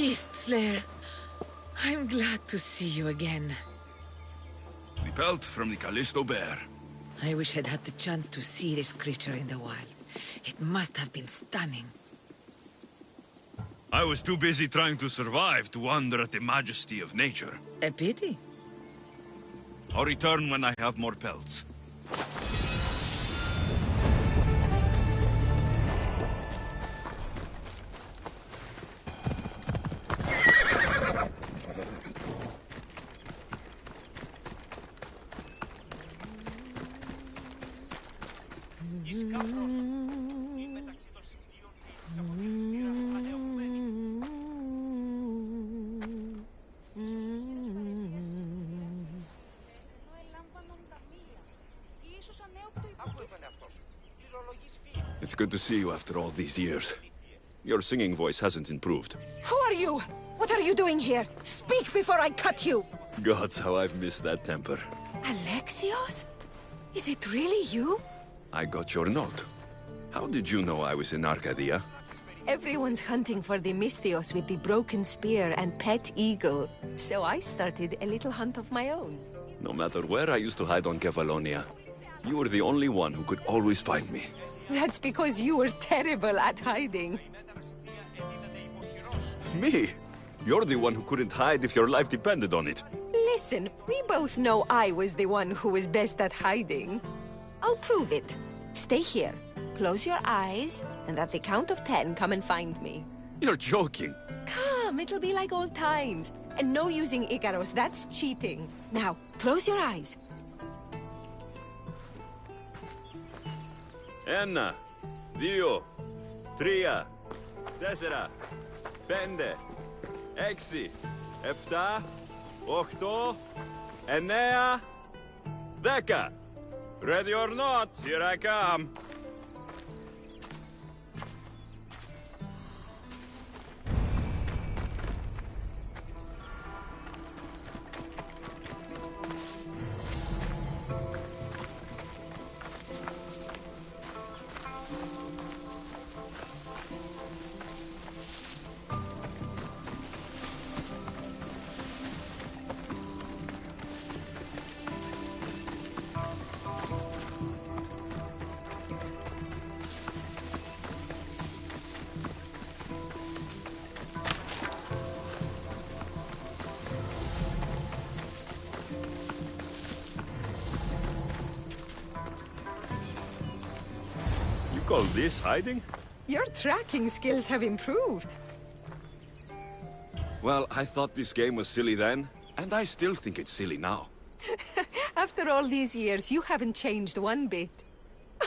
Beast Slayer, I'm glad to see you again. The pelt from the Callisto bear. I wish I'd had the chance to see this creature in the wild. It must have been stunning. I was too busy trying to survive to wonder at the majesty of nature. A pity. I'll return when I have more pelts. It's good to see you after all these years. Your singing voice hasn't improved. Who are you? What are you doing here? Speak before I cut you! Gods, how I've missed that temper. Alexios? Is it really you? I got your note. How did you know I was in Arcadia? Everyone's hunting for the Mystios with the broken spear and pet eagle. So I started a little hunt of my own. No matter where I used to hide on Kefalonia, you were the only one who could always find me. That's because you were terrible at hiding. Me? You're the one who couldn't hide if your life depended on it. Listen, we both know I was the one who was best at hiding. I'll prove it. Stay here. Close your eyes, and at the count of 10, come and find me. You're joking. Come, it'll be like old times. And no using Icaros, that's cheating. Now, close your eyes. Ένα, δύο, τρία, τέσσερα, πέντε, έξι, εφτά, οχτώ, εννέα, δέκα. Ready or not, here I come. Call this hiding? Your tracking skills have improved. Well, I thought this game was silly then, and I still think it's silly now. After all these years, you haven't changed one bit.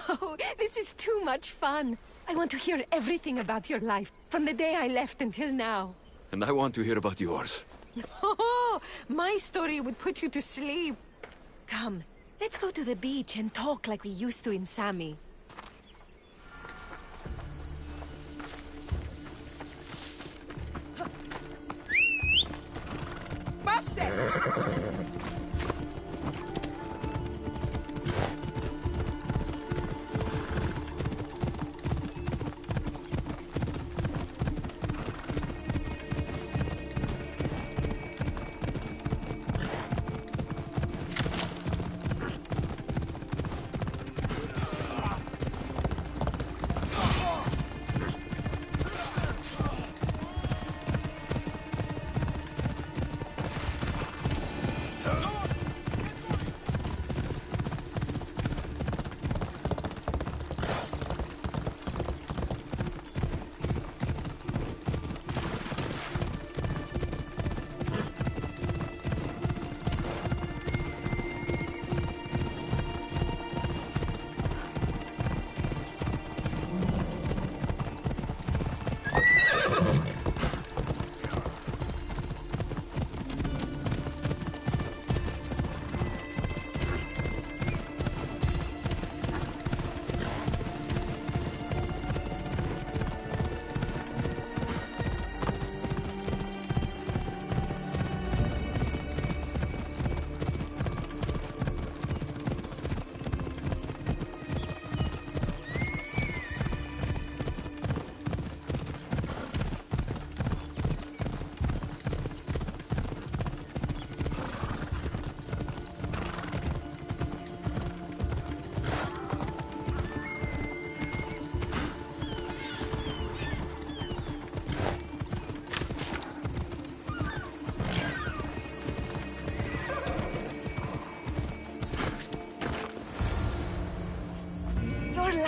Oh, this is too much fun. I want to hear everything about your life, from the day I left until now. And I want to hear about yours. Oh, my story would put you to sleep. Come, let's go to the beach and talk like we used to in Sami.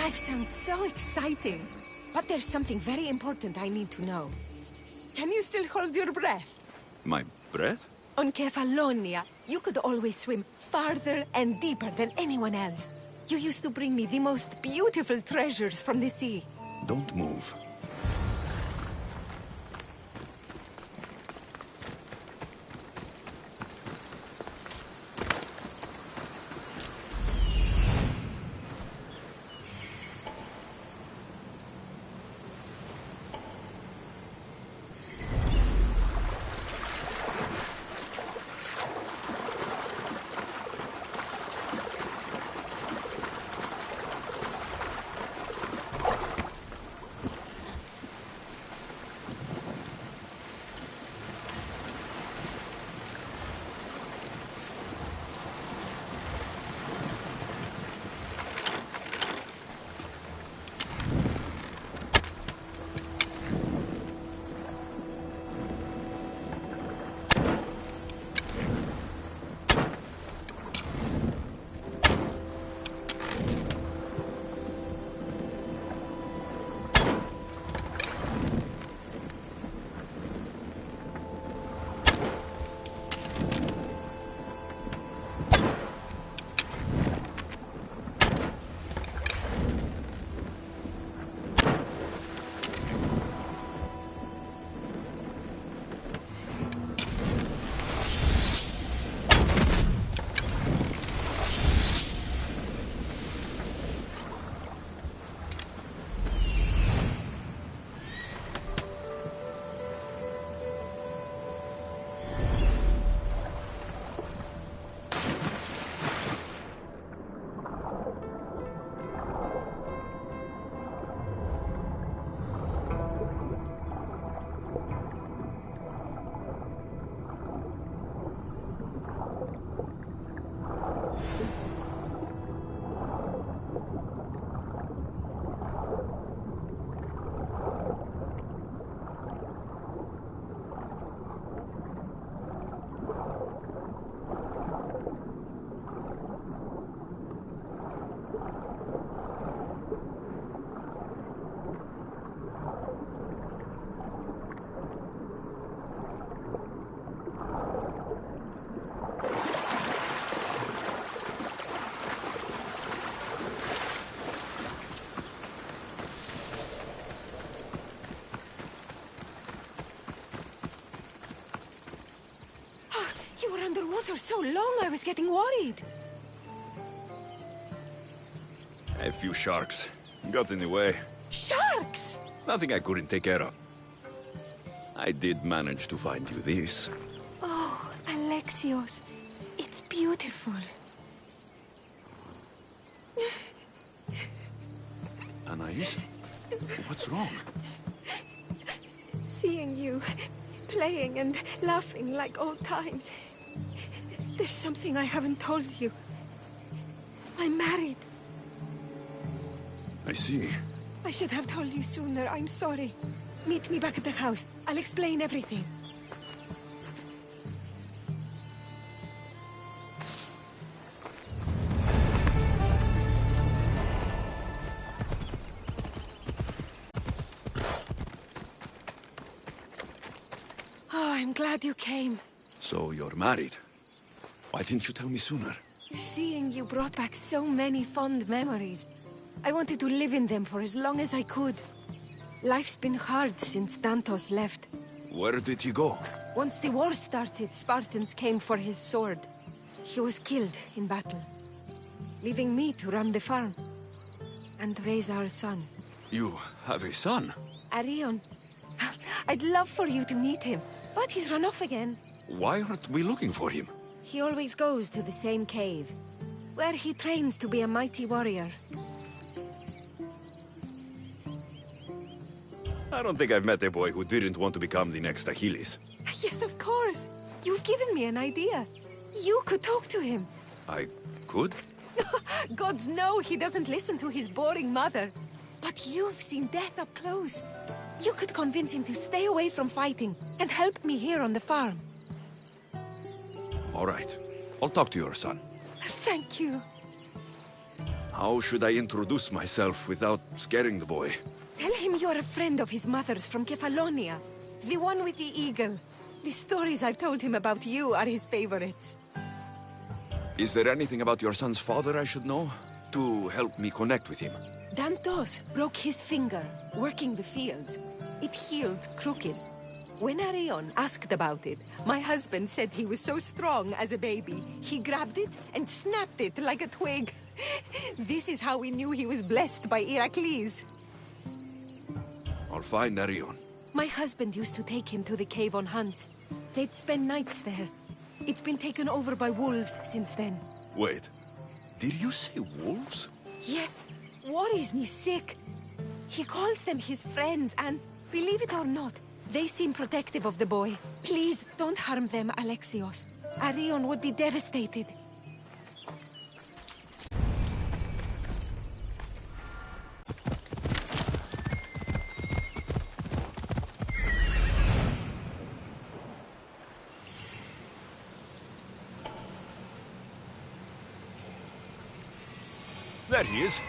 Life sounds so exciting. But there's something very important I need to know. Can you still hold your breath? My breath? On Kefalonia, you could always swim farther and deeper than anyone else. You used to bring me the most beautiful treasures from the sea. Don't move. Underwater so long, I was getting worried. A few sharks. Got in the way. Sharks? Nothing I couldn't take care of. I did manage to find you this. Oh, Alexios. It's beautiful. Anais? What's wrong? Seeing you playing and laughing like old times. There's something I haven't told you. I'm married. I see. I should have told you sooner. I'm sorry. Meet me back at the house. I'll explain everything. Oh, I'm glad you came. So you're married? Why didn't you tell me sooner? Seeing you brought back so many fond memories. I wanted to live in them for as long as I could. Life's been hard since Dantos left. Where did he go? Once the war started, Spartans came for his sword. He was killed in battle, leaving me to run the farm and raise our son. You have a son? Arion. I'd love for you to meet him, but he's run off again. Why aren't we looking for him? He always goes to the same cave, where he trains to be a mighty warrior. I don't think I've met a boy who didn't want to become the next Achilles. Yes, of course. You've given me an idea. You could talk to him. I could? Gods know he doesn't listen to his boring mother. But you've seen death up close. You could convince him to stay away from fighting and help me here on the farm. All right. I'll talk to your son. Thank you. How should I introduce myself without scaring the boy? Tell him you're a friend of his mother's from Kefalonia. The one with the eagle. The stories I've told him about you are his favorites. Is there anything about your son's father I should know? To help me connect with him? Dantos broke his finger, working the fields. It healed crooked. When Arion asked about it, my husband said he was so strong as a baby, he grabbed it and snapped it like a twig. This is how we knew he was blessed by Heracles. I'll find Arion. My husband used to take him to the cave on hunts. They'd spend nights there. It's been taken over by wolves since then. Wait, did you say wolves? Yes, worries me sick. He calls them his friends and, believe it or not, they seem protective of the boy. Please, don't harm them, Alexios. Arion would be devastated. There he is.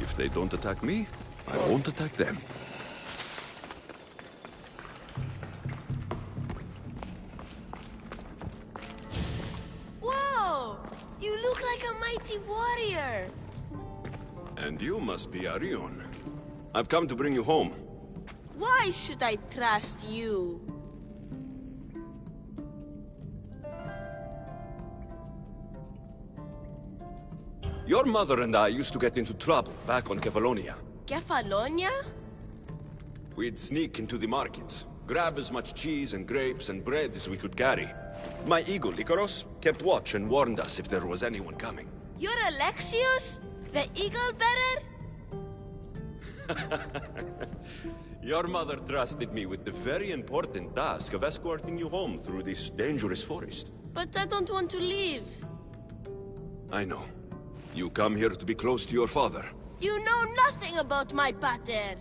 If they don't attack me, I won't attack them. Whoa! You look like a mighty warrior! And you must be Arion. I've come to bring you home. Why should I trust you? Your mother and I used to get into trouble back on Kefalonia. Kefalonia? We'd sneak into the markets, grab as much cheese and grapes and bread as we could carry. My eagle, Icaros, kept watch and warned us if there was anyone coming. You're Alexios? The eagle bearer? Your mother trusted me with the very important task of escorting you home through this dangerous forest. But I don't want to leave. I know. You come here to be close to your father. You know nothing about my pater.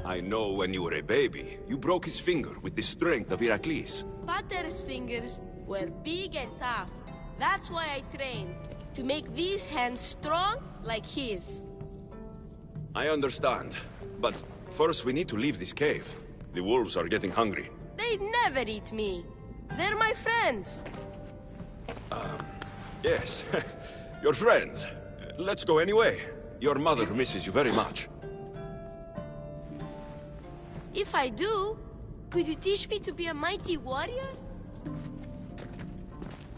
I know when you were a baby, you broke his finger with the strength of Heracles. Pater's fingers were big and tough. That's why I trained. To make these hands strong like his. I understand. But first we need to leave this cave. The wolves are getting hungry. They never eat me. They're my friends. Yes, your friends. Let's go anyway. Your mother misses you very much. If I do, could you teach me to be a mighty warrior?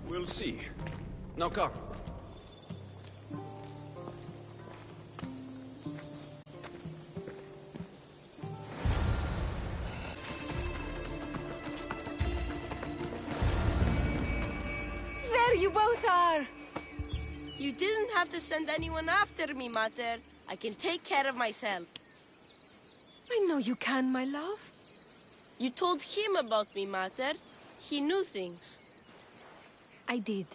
We'll see. Now come. There you both are! You didn't have to send anyone after me, Mater. I can take care of myself. I know you can, my love. You told him about me, Mater. He knew things. I did.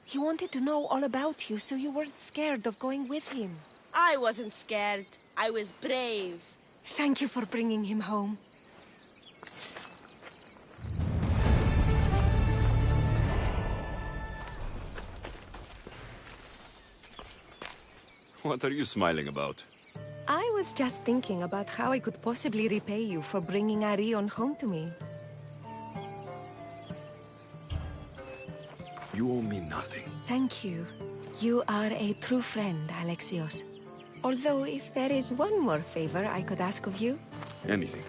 He wanted to know all about you, so you weren't scared of going with him. I wasn't scared. I was brave. Thank you for bringing him home. What are you smiling about? I was just thinking about how I could possibly repay you for bringing Arion home to me. You owe me nothing. Thank you. You are a true friend, Alexios. Although, if there is one more favor I could ask of you... Anything.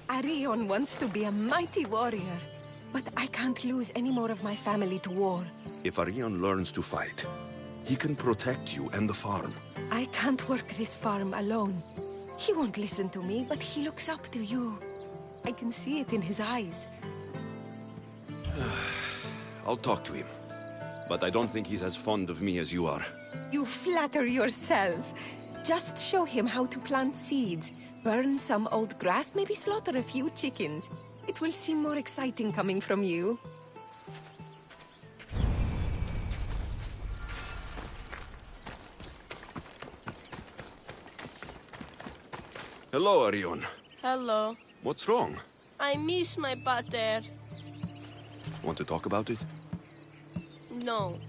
Arion wants to be a mighty warrior. But I can't lose any more of my family to war. If Arion learns to fight, he can protect you and the farm. I can't work this farm alone. He won't listen to me, but he looks up to you. I can see it in his eyes. I'll talk to him. But I don't think he's as fond of me as you are. You flatter yourself. Just show him how to plant seeds, burn some old grass, maybe slaughter a few chickens. It will seem more exciting coming from you. Hello, Arion. Hello. What's wrong? I miss my pater. Want to talk about it? No.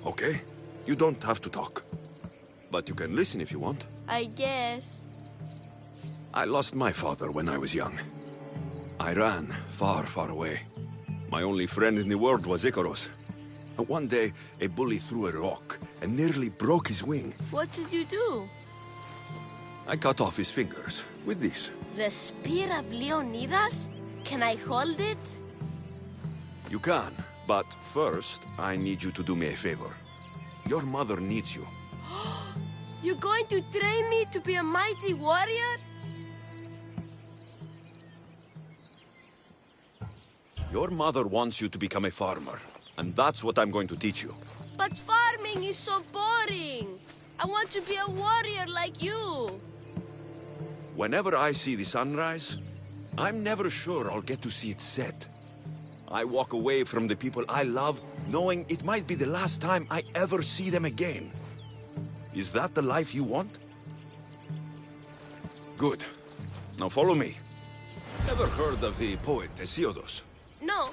Okay. You don't have to talk. But you can listen if you want. I guess. I lost my father when I was young. I ran far, far away. My only friend in the world was Icarus. One day, a bully threw a rock and nearly broke his wing. What did you do? I cut off his fingers with this. The spear of Leonidas? Can I hold it? You can, but first, I need you to do me a favor. Your mother needs you. You're going to train me to be a mighty warrior? Your mother wants you to become a farmer, and that's what I'm going to teach you. But farming is so boring. I want to be a warrior like you. Whenever I see the sunrise, I'm never sure I'll get to see it set. I walk away from the people I love, knowing it might be the last time I ever see them again. Is that the life you want? Good. Now follow me. Ever heard of the poet Hesiodus? No,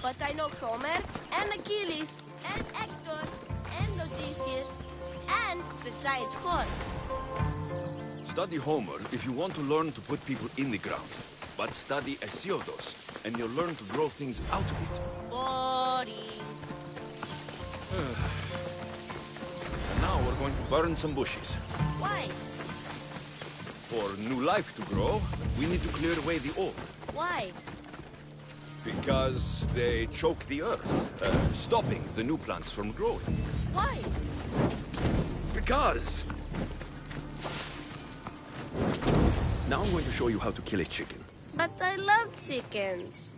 but I know Homer, and Achilles, and Hector, and Odysseus, and the giant horse. Study Homer if you want to learn to put people in the ground. But study Hesiodus, and you'll learn to grow things out of it. Boring. And now we're going to burn some bushes. Why? For new life to grow, we need to clear away the old. Why? Because they choke the earth, stopping the new plants from growing. Why? Because... Now I'm going to show you how to kill a chicken. But I love chickens.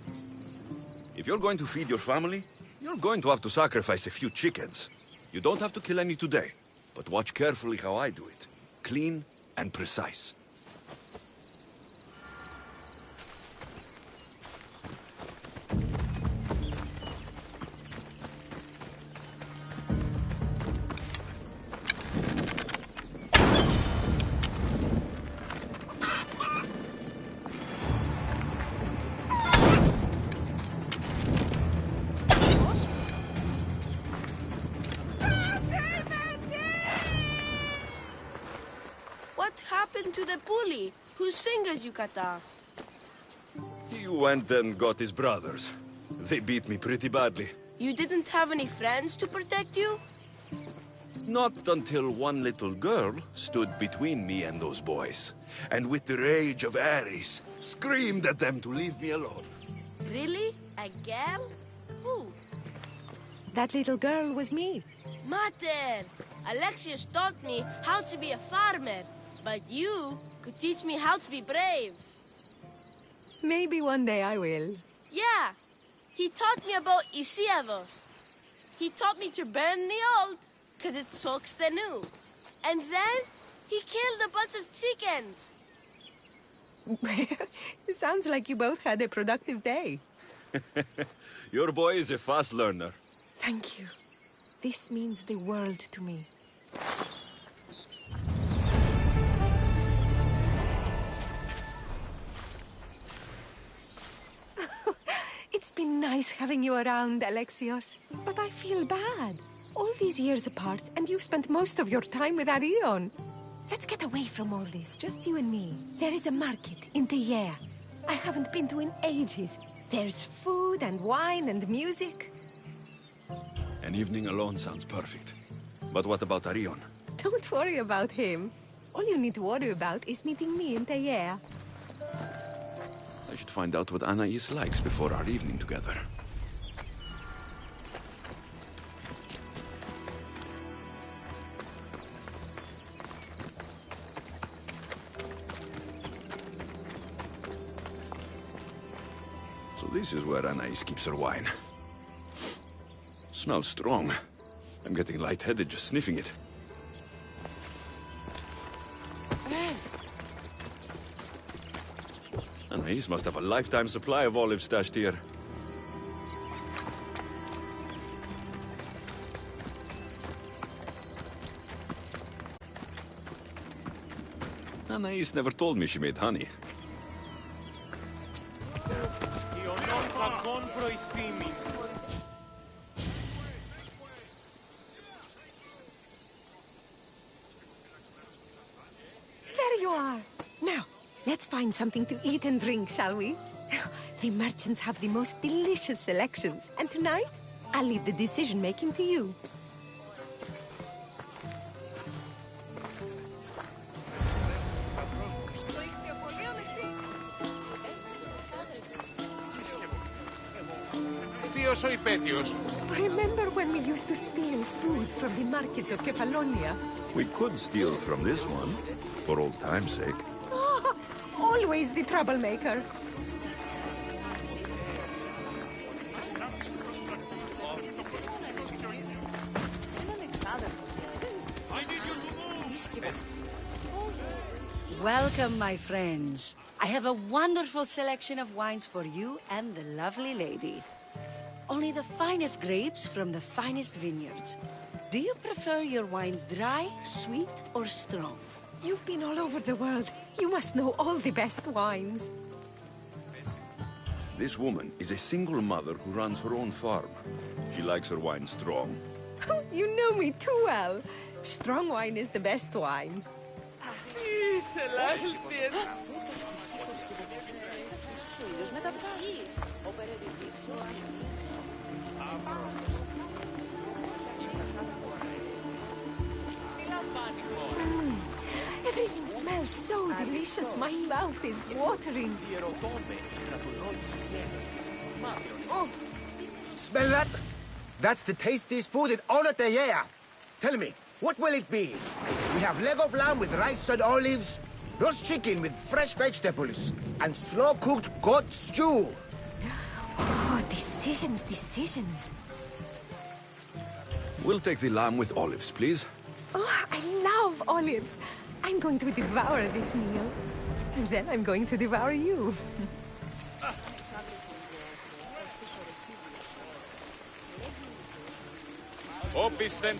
If you're going to feed your family, you're going to have to sacrifice a few chickens. You don't have to kill any today, but watch carefully how I do it. Clean and precise. What happened to the bully whose fingers you cut off? He went and got his brothers. They beat me pretty badly. You didn't have any friends to protect you? Not until one little girl stood between me and those boys, and with the rage of Ares, screamed at them to leave me alone. Really? A girl? Who? That little girl was me. Mater! Alexius taught me how to be a farmer, but you could teach me how to be brave. Maybe one day I will. Yeah, he taught me about Hesiodus. He taught me to burn the old, because it soaks the new. And then he killed a bunch of chickens. It sounds like you both had a productive day. Your boy is a fast learner. Thank you. This means the world to me. It's been nice having you around, Alexios. But I feel bad. All these years apart, and you've spent most of your time with Arion. Let's get away from all this, just you and me. There is a market in Tegea. I haven't been to in ages. There's food and wine and music. An evening alone sounds perfect. But what about Arion? Don't worry about him. All you need to worry about is meeting me in Tegea. I should find out what Anais likes before our evening together. So this is where Anais keeps her wine. Smells strong. I'm getting lightheaded just sniffing it. Anais must have a lifetime supply of olives stashed here. Anais never told me she made honey. There you are. Now, let's find something to eat and drink, shall we? The merchants have the most delicious selections, and tonight, I'll leave the decision-making to you. Remember when we used to steal food from the markets of Kefalonia? We could steal from this one, for old time's sake. Always the troublemaker. Welcome, my friends. I have a wonderful selection of wines for you and the lovely lady. Only the finest grapes from the finest vineyards. Do you prefer your wines dry, sweet, or strong? You've been all over the world. You must know all the best wines. This woman is a single mother who runs her own farm. She likes her wine strong. You know me too well. Strong wine is the best wine. Everything smells so delicious. My mouth is watering. Oh. Smell that? That's the tastiest food in all of the year. Tell me, what will it be? We have leg of lamb with rice and olives, roast chicken with fresh vegetables, and slow-cooked goat stew. Oh, decisions, decisions. We'll take the lamb with olives, please. Oh, I love olives. I'm going to devour this meal. And then I'm going to devour you. Opisten.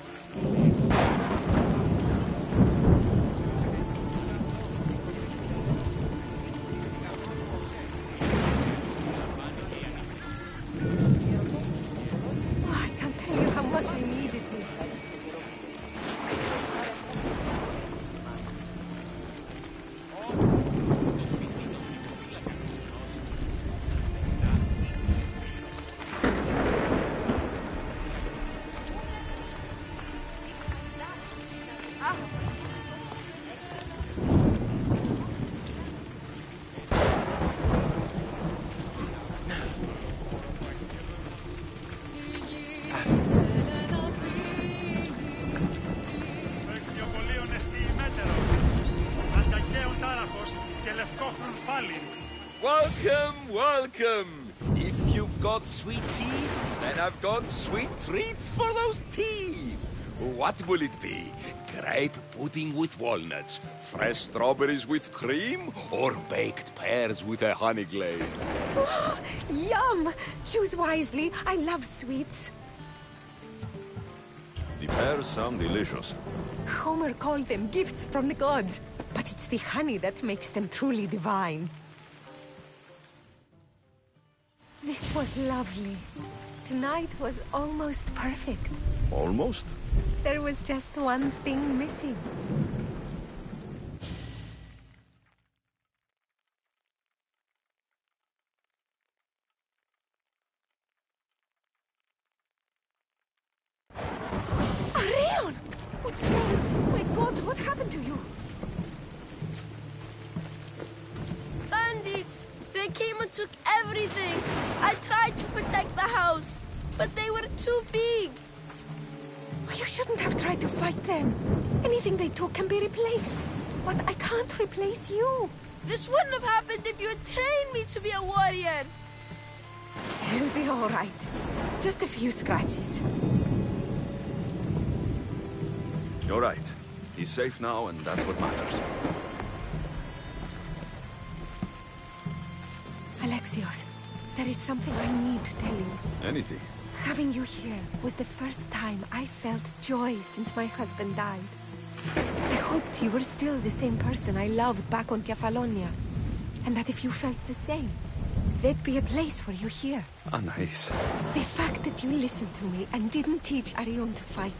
Oh, I can't tell you how much I needed this. Welcome, welcome! If you've got sweet teeth, then I've got sweet treats for those teeth! What will it be? Grape pudding with walnuts, fresh strawberries with cream, or baked pears with a honey glaze? Oh, yum! Choose wisely. I love sweets. The pears sound delicious. Homer called them gifts from the gods, but it's the honey that makes them truly divine. This was lovely. Tonight was almost perfect. Almost? There was just one thing missing. Arion! What's wrong? My God, what happened to you? Bandits! They came and took everything. I tried to protect the house, but they were too big. You shouldn't have tried to fight them. Anything they took can be replaced. But I can't replace you. This wouldn't have happened if you had trained me to be a warrior. It'll be all right. Just a few scratches. You're right. He's safe now, and that's what matters. Alexios, there is something I need to tell you. Anything. Having you here was the first time I felt joy since my husband died. I hoped you were still the same person I loved back on Kefalonia. And that if you felt the same, there'd be a place for you here. Anais. The fact that you listened to me and didn't teach Arion to fight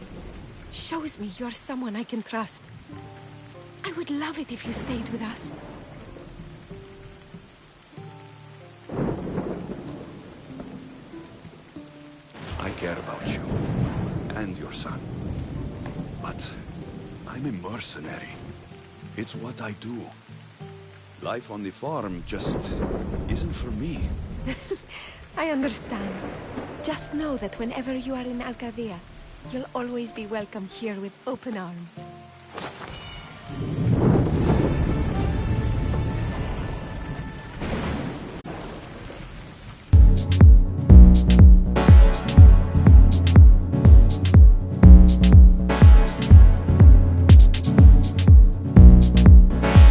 shows me you're someone I can trust. I would love it if you stayed with us. I care about you. And your son. But I'm a mercenary. It's what I do. Life on the farm just isn't for me. I understand. Just know that whenever you are in Arcadia, you'll always be welcome here with open arms.